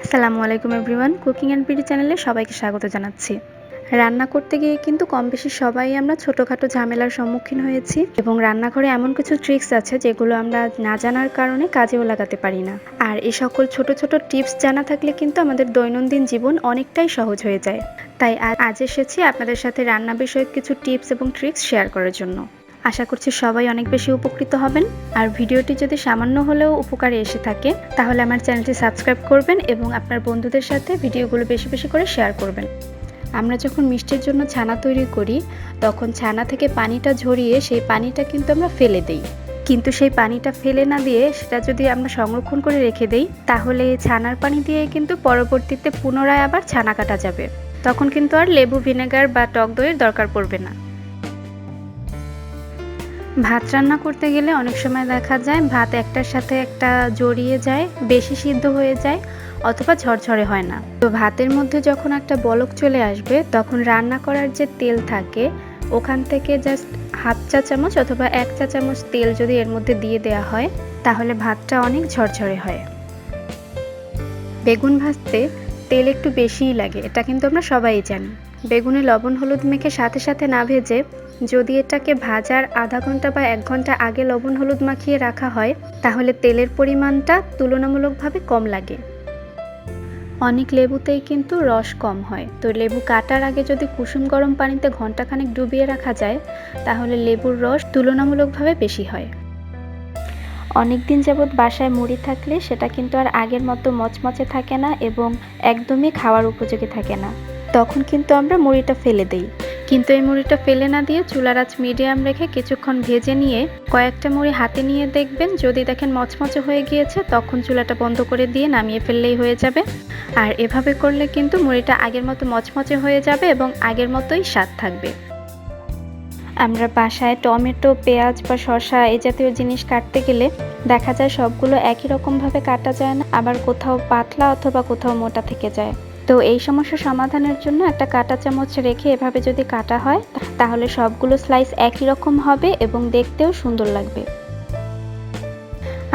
আসসালামু আলাইকুম everyone, cooking and beauty চ্যানেলে সবাইকে স্বাগত জানাচ্ছি। রান্না করতে গিয়ে কিন্তু কম বেশি সবাই আমরা ছোটোখাটো ঝামেলার সম্মুখীন হয়েছি এবং রান্নাঘরে এমন কিছু ট্রিক্স আছে যেগুলো আমরা না জানার কারণে কাজেও লাগাতে পারি না। আর এই সকল ছোট ছোট টিপস জানা থাকলে কিন্তু আমাদের দৈনন্দিন জীবন অনেকটাই সহজ হয়ে যায়। তাই আজ এসেছি আপনাদের সাথে রান্না বিষয়ক কিছু টিপস এবং ট্রিক্স শেয়ার করার জন্য। আশা করছি সবাই অনেক বেশি উপকৃত হবেন। আর ভিডিওটি যদি সামান্য হলেও উপকারে এসে থাকে তাহলে আমার চ্যানেলটি সাবস্ক্রাইব করবেন এবং আপনার বন্ধুদের সাথে ভিডিওগুলো বেশি বেশি করে শেয়ার করবেন। আমরা যখন মিষ্টির জন্য ছানা তৈরি করি তখন ছানা থেকে পানিটা ঝরিয়ে সেই পানিটা কিন্তু আমরা ফেলে দিই, কিন্তু সেই পানিটা ফেলে না দিয়ে সেটা যদি আমরা সংরক্ষণ করে রেখে দিই তাহলে এই ছানার পানি দিয়ে কিন্তু পরবর্তীতে পুনরায় আবার ছানা কাটা যাবে। তখন কিন্তু আর লেবু ভিনেগার বা টক দইয়ের দরকার পড়বে না। ভাত রান্না করতে গেলে অনেক সময় দেখা যায় ভাত একটার সাথে একটা জড়িয়ে যায়, বেশি সিদ্ধ হয়ে যায় অথবা ঝরঝরে হয় না। তো ভাতের মধ্যে যখন একটা বলক চলে আসবে তখন রান্না করার যে তেল থাকে ওখান থেকে জাস্ট হাফ চা চামচ অথবা 1 চা চামচ তেল যদি এর মধ্যে দিয়ে দেওয়া হয় তাহলে ভাতটা অনেক ঝরঝরে হয়। বেগুন ভাজতে তেল একটু বেশিই লাগে, এটা কিন্তু আমরা সবাই জানি। বেগুনে লবণ হলুদ মেখে সাথে সাথে না ভেজে যদি এটাকে ভাজার আধা ঘন্টা বা 1 ঘন্টা আগে লবণ হলুদ মাখিয়ে রাখা হয় তাহলে তেলের পরিমাণটা তুলনামূলকভাবে কম লাগে। অনেক লেবুতেই কিন্তু রস কম হয়, তো লেবু কাটার আগে যদি কুসুম গরম পানিতে ঘন্টাখানেক ডুবিয়ে রাখা যায় তাহলে লেবুর রস তুলনামূলকভাবে বেশি হয়। অনেক দিন যাবৎ বাসায় মুড়ি থাকলে সেটা কিন্তু আর আগের মতো মচমচে থাকে না এবং একদমই খাওয়ার উপযোগী থাকে না। তখন কিন্তু আমরা মুড়িটা ফেলে দিই, কিন্তু এই মুড়িটা ফেলে না দিয়ে চুলার আঁচ মিডিয়াম রেখে কিছুক্ষণ ভেজে নিয়ে কয়েকটা মুড়ি হাতে নিয়ে দেখবেন যদি দেখেন মচমচে হয়ে গিয়েছে তখন চুলাটা বন্ধ করে দিয়ে নামিয়ে ফেললেই হয়ে যাবে। আর এভাবে করলে কিন্তু মুড়িটা আগের মতো মচমচে হয়ে যাবে এবং আগের মতোই স্বাদ থাকবে। আমরা বাসায় টমেটো, পেঁয়াজ বা শসা এই জাতীয় জিনিস কাটতে গেলে দেখা যায় সবগুলো একই রকমভাবে কাটা যায় না, আবার কোথাও পাতলা অথবা কোথাও মোটা থেকে যায়। তো এই সমস্যা সমাধানের জন্য একটা কাঁটা চামচ রেখে এভাবে যদি কাটা হয় তাহলে সবগুলো স্লাইস একই রকম হবে এবং দেখতেও সুন্দর লাগবে।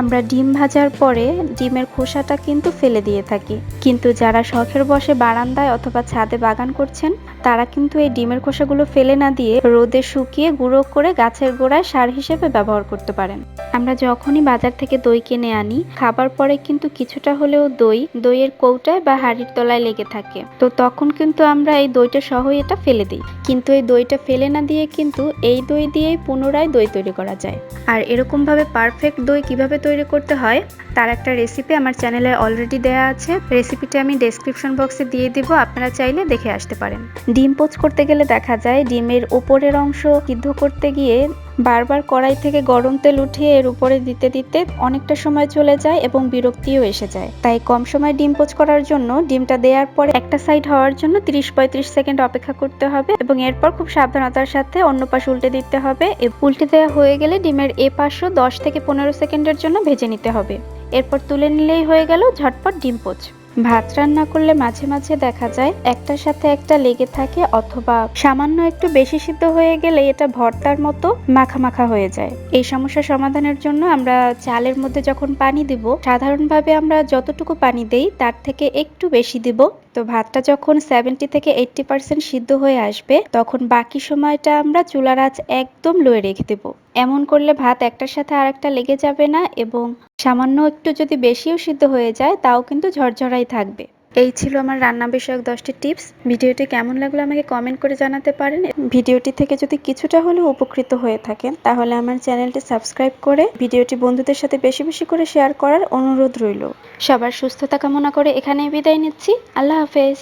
আমরা ডিম ভাজার পরে ডিমের খোসাটা কিন্তু ফেলে দিয়ে থাকি, কিন্তু যারা শখের বশে বারান্দায় অথবা ছাদে বাগান করছেন তারা কিন্তু এই ডিমের খোসাগুলো ফেলে না দিয়ে রোদে শুকিয়ে গুঁড়ো করে গাছের গোড়ায় সার হিসেবে ব্যবহার করতে পারেন। আমরা যখনই বাজার থেকে দই কিনে আনি খাবার পরে কিন্তু কিছুটা হলেও দইয়ের কৌটায় বা হাঁড়ির তলায় লেগে থাকে, তো তখন কিন্তু আমরা এই দইটা সহই এটা ফেলে দিই, কিন্তু এই দইটা ফেলে না দিয়ে কিন্তু এই দই দিয়েই পুনরায় দই তৈরি করা যায়। আর এরকম ভাবে পারফেক্ট দই কিভাবে তৈরি করতে হয় তার একটা রেসিপি আমার চ্যানেলে অলরেডি দেয়া আছে, রেসিপিটা আমি ডেসক্রিপশন বক্সে দিয়ে দিব, আপনারা চাইলে দেখে আসতে পারেন। ডিম পোচ করতে গেলে দেখা যায় ডিমের ওপরের অংশ সিদ্ধ করতে গিয়ে বারবার কড়াই থেকে গরম তেল উঠিয়ে এর উপরে দিতে দিতে অনেকটা সময় চলে যায় এবং বিরক্তিও এসে যায়। তাই কম সময় ডিম পোচ করার জন্য ডিমটা দেওয়ার পরে একটা সাইড হওয়ার জন্য 30-35 সেকেন্ড অপেক্ষা করতে হবে এবং এরপর খুব সাবধানতার সাথে অন্য পাশ উল্টে দিতে হবে। উল্টে দেওয়া হয়ে গেলে ডিমের এ পাশও 10 থেকে 15 সেকেন্ডের জন্য ভেজে নিতে হবে। এরপর তুলে নিলেই হয়ে গেল ঝটপট ডিম পোচ। ভাত রান্না করলে মাঝে মাঝে দেখা যায় একটার সাথে একটা লেগে থাকে অথবা সামান্য একটু বেশি সিদ্ধ হয়ে গেলে এটা ভর্তার মতো মাখা মাখা হয়ে যায়। এই সমস্যা সমাধানের জন্য আমরা চালের মধ্যে যখন পানি দিব সাধারণভাবে আমরা যতটুকু পানি দেই তার থেকে একটু বেশি দিব। তো ভাতটা যখন 70 থেকে 80% সিদ্ধ হয়ে আসবে তখন বাকি সময়টা আমরা চুলার আঁচ একদম লোয়ে রেখে দেব। এমন করলে ভাত একটার সাথে আরেকটা লেগে যাবে না এবং সামান্য একটু যদি বেশিও সিদ্ধ হয়ে যায় তাও কিন্তু ঝরঝরাই থাকবে। এই ছিল আমার রান্না বিষয়ক 10টি টিপস। ভিডিওটি কেমন লাগলো আমাকে কমেন্ট করে জানাতে পারেন। ভিডিওটি থেকে যদি কিছুটা হলেও উপকৃত হয়ে থাকেন তাহলে আমার চ্যানেলটি সাবস্ক্রাইব করে ভিডিওটি বন্ধুদের সাথে বেশি বেশি করে শেয়ার করার অনুরোধ রইল। সবার সুস্থতা কামনা করে এখানেই বিদায় নিচ্ছি। আল্লাহ হাফেজ।